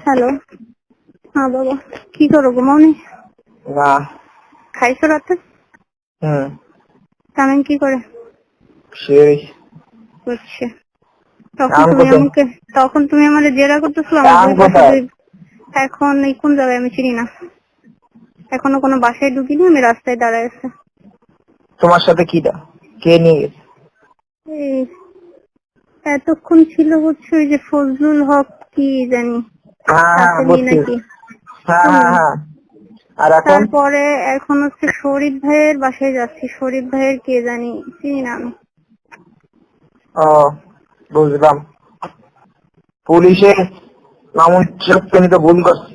Hello. হ্যাঁ বাবা, কি করো, ঘুমাওনি? না। খাইছো রাতে? হুম। তামিম কি করে? সেই করছে। তখন কাম তুমি কোথায়? আমাকে তখন তুমি আমাদের জেরা করতেছিল আমার কাম দুই পাশে কোথায়? দুই। এখন এই কোন জায়গায় আমি চিনি না, এখনো কোনো বাসায় ঢুকিনি, আমি রাস্তায় দাঁড়ায় আছে। তোমার সাথে কিটা কে নিয়ে গেছে? এই এতক্ষণ ছিল হচ্ছে ওই যে ফজলুল হক কি জানি হ্যাঁ হ্যাঁ আসেনি বুঝছি। নাকি, হ্যাঁ তুমি? হ্যাঁ হ্যাঁ। আর এখন? তারপরে এখন হচ্ছে শরীফ ভাইয়ের বাসায় যাচ্ছি। শরীফ ভাইয়ের কে জানি, চিনি না আমি। ও বুঝলাম। পুলিশে মামুন উনি তো ভুল করছে।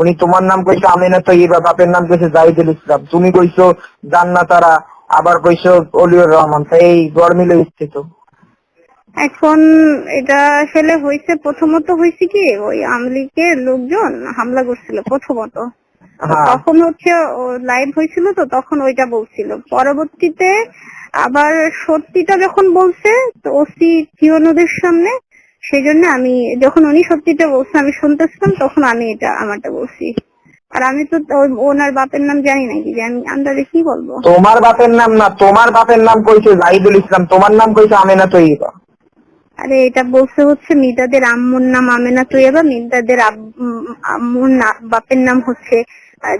উনি তোমার নাম কইছো আমিনা তৈয়বা, বাপের নাম কইছে জাহিদুল ইসলাম, তুমি কইছো জান্নাতারা, আবার কইছো অলিউর রহমান। তাই এই গড় মিলে উঠছে তো। এখন এটা আসলে হয়েছে, প্রথমত হয়েছে কি ওই আমলিকের লোকজন হামলা করছিল প্রথমত, তো হ্যাঁ। তখন হচ্ছে লাইভ হয়েছিল, তো তখন ওইটা বলছিল। পরবর্তীতে আবার সত্যিটা যখন বলছে তো ওসি থিওনদের সামনে, সেই জন্য আমি যখন উনি সত্যিটা বলছে আমি শুনতেছিলাম, তখন আমি এটা আমারটা বলছি। আর আমি তো ওনার বাপের নাম জানি নাকি, যে আমি আন্দাজে কি বলবো। তোমার বাপের নাম না, তোমার বাপের নাম কইছে জাহিদুল ইসলাম, তোমার নাম কইছে আমিনা তৈয়বা। আরে এটা বলছে হচ্ছে মিদাদের আম্মুর নাম আমেনা তৈয়বা, মিদাদের আম্মুর বাপের নাম হচ্ছে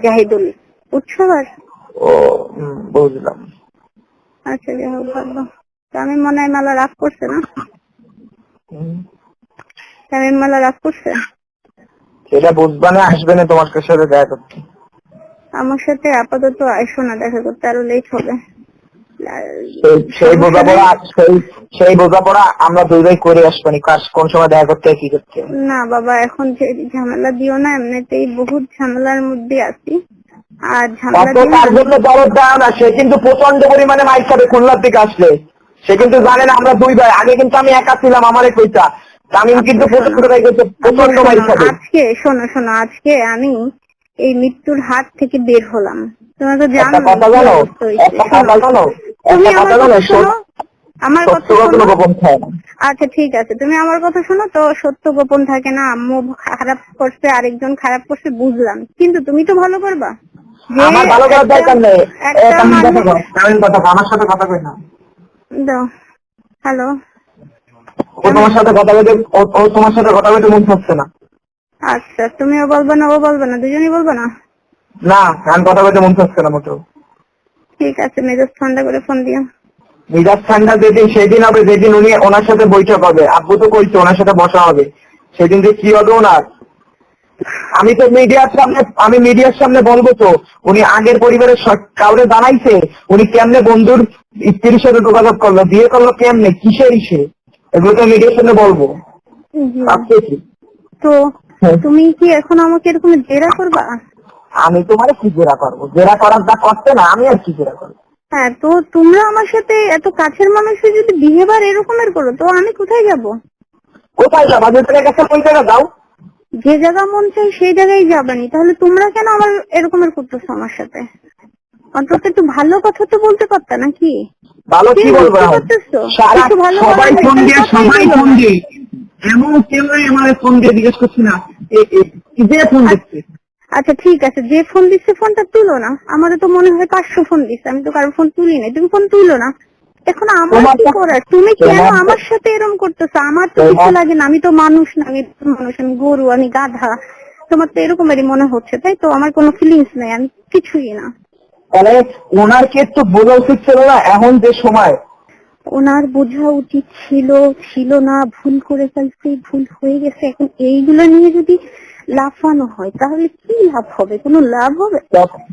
জাহিদুল, বুঝছো? আর ও বুঝলাম। আচ্ছা, যাই হোক, ভালো। তামিম মনে হয় মেলা রাগ করছে না? হুম। তামিম মেলা রাগ করছে। সেটা বুঝবা না, আসবে না তোমার সাথে দেখা করতে। আমার সাথে আপাতত আইসো না দেখা করতে, আরো লেট হবে। সেই সমস্যা নেই। বোঝাপড়া সেই বোঝাপড়া আমরা দুই ভাই করে আসবানি, কাজ কোন সময় দেখা করতে কি করতে। না বাবা, এখন যে ঝামেলা দিও না, এমনিতেই বহুত ঝামেলার মধ্যে আছি, আর ঝামেলা অত দিও না। তার জন্য দরদ দেওয়া না, সে কিন্তু প্রচন্ড পরিমাণে মাইক খাবে খুলনার দিকে আসলে। সে কিন্তু জানে না আমরা দুই ভাই, আগে কিন্তু আমি একা ছিলাম, আমারে কইতা। তামিম আব্বু কিন্তু শোনো, প্রচন্ড ভাই করছে, আব্বু প্রচন্ড মাইক শোনো, খাবে। আজকে শোনো শোনো, আজকে আমি এই মৃত্যুর হাত থেকে বের হলাম। তোমরা তো একটা জানো কথা কি জানো, অবস্থা হয়েছে। একটা শোনো, কথা জানো, তুমি একটা আমার কথা জানো, কথা শোনো, আমার সত্য কথা কখনো শোনো। গোপন খায় না। আচ্ছা ঠিক আছে, তুমি আমার কথা শোনো। তো সত্য গোপন থাকে না, আম্মু খারাপ করছে, আরেকজন খারাপ করছে, বুঝলাম, কিন্তু তুমি তো ভালো করবা। যে আমার ভালো করার একটা দরকার নেই। একটা তামিম কথা মানুষ। কর, তামিম কথা কর, আমার সাথে কথা কই না। দাও। হ্যালো। ও তোমার সাথে কথা বলতে, ও তোমার সাথে কথা বলতে মন থাকছে না। আচ্ছা, তুমিও বলবে না, ও বলবে না, দুজনেই বলবে না? না, গান কথা বলতে মন থাকছে না মোটেও। ঠিক আছে, মেজাজ ঠান্ডা করে ফোন দিও। মিজাজ ঠান্ডা যেদিন সেদিন হবে, যেদিন উনি ওনার সাথে বৈঠক হবে। আব্বু তো কইছে ওনার সাথে বসা হবে, সেদিন যে কি হবে ওনার। আমি তো মিডিয়ার সামনে বলবো তো, উনি আগের পরিবারের কাউরে জানাইছে উনি কেমনে বন্ধুর স্ত্রীর সাথে যোগাযোগ করলো, বিয়ে করলো কেমনে, কিসের ইসে, এগুলো তো মিডিয়ার সামনে বলবো। জি। ভাবতেছি। তো হ্যাঁ। তুমি কি এখন আমাকে এরকম জেরা করবা? আমি তোমারে কি জেরা করবো? জেরা করার যা করতে না, আমি আর কি জেরা করবো? হ্যাঁ, তো তোমরা আমার সাথে এত কাছের মানুষের যদি বিহেভিয়ার এরকমের করো, তো আমি কোথায় যাব? কোথায় যাবা? যেখানে গেছে ওই জায়গায় যাও। যে জায়গা মন চাই সেই জায়গায় যাবানি, তাহলে তোমরা কেন আমার এরকমের করতেছো আমার সাথে? অন্তত একটু ভালো কথা তো বলতে পারতা নাকি? ভালো কি কি বলবো বুঝতে এখন? পারতেছো? সারা কিছু ভালো সবাই বলার নেই, ফোন তাহলে দিয়ে, কথাই সবাই বললো ফোন না। দিয়ে, এমন কেউ আমার ফোন দিয়ে জিজ্ঞেস করছি না যে ফোন দিচ্ছে। আচ্ছা ঠিক আছে, যে ফোন দিচ্ছে ফোনটা তুলো না। আমারও তো মনে হয় 500 ফোন দিচ্ছে, আমি তো কারোর ফোন তুলি নাই, তুমি ফোন তুলো না। এখন আমার তোমার কি করার? তুমি কেন তোমার আমার সাথে এরকম করতেছো? আমার তো কিছু তোমার লাগে না, আমি তো মানুষ না, আমি তো মানুষ, আমি গরু, আমি গাধা। তোমার তো এরকমেরই মনে হচ্ছে, তাই তো? আমার কোনো ফিলিংস নাই, আমি কিছুই না। তাহলে ওনার কি একটু বোঝা উচিত ছিল না এখন যে সময়? ওনার বোঝা উচিত ছিল, ছিল না, ভুল করে ফেলছে, ভুল হয়ে গেছে। এখন এইগুলো নিয়ে যদি লাফানো হয় তাহলে কি লাভ হবে? কোনো লাভ হবে?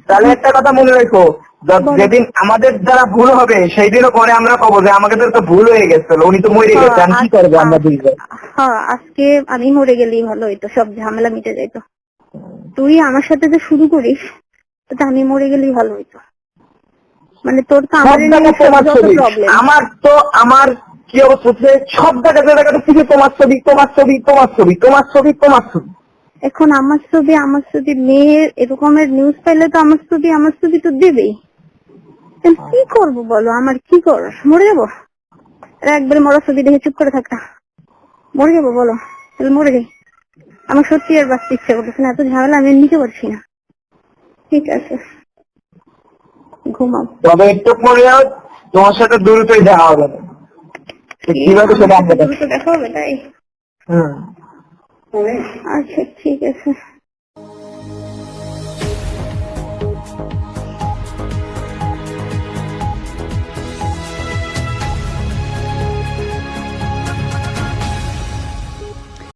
তাহলে একটা কথা মনে রেখো, বলো। যেদিন আমাদের দ্বারা ভুল হবে সেই দিনও পরে আমরা পাবো যে আমাদের তো ভুল হয়ে গেছিল, উনি তো মরে গেছে, আমি কি করবো আমরা দুই ভাই? হ্যাঁ, আজকে আমি মরে গেলেই ভালো হইতো, সব ঝামেলা মিটে যাইতো। তুই আমার সাথে যে শুরু করিস, তো আমি মরে গেলেই ভালো হইতো। মানে তোর তো সব আমার নিয়ে জায়গায় তোমার যত ছবি, প্রবলেম। আমার কি অবস্থা হচ্ছে, সব জায়গায় যে জায়গাটা থেকে তোমার ছবি, তোমার ছবি, তোমার ছবি, তোমার ছবি, তোমার ছবি। এখন আমার ছবি মেয়ের এরকমের নিউজ পাইলে তো আমার ছবি তো দেবেই। কি করব বলো? আমার কি করার? মরে যাবো? একবারে মরা ছবি দেখে চুপ করে থাকা? মরে যাবো বলো? তাহলে মরে যাই। আমার সত্যি আর বাঁচতে ইচ্ছা করতেছে না, এত ঝামেলা আমি নিতে পারছি না। ঠিক আছে, ঘুমাও। তবে একটু পরেও তোমার সাথে দ্রুতই দেখা হবে। কিভাবে সেটা দ্রুত দেখা হবে তাই? হুম। আচ্ছা ঠিক আছে।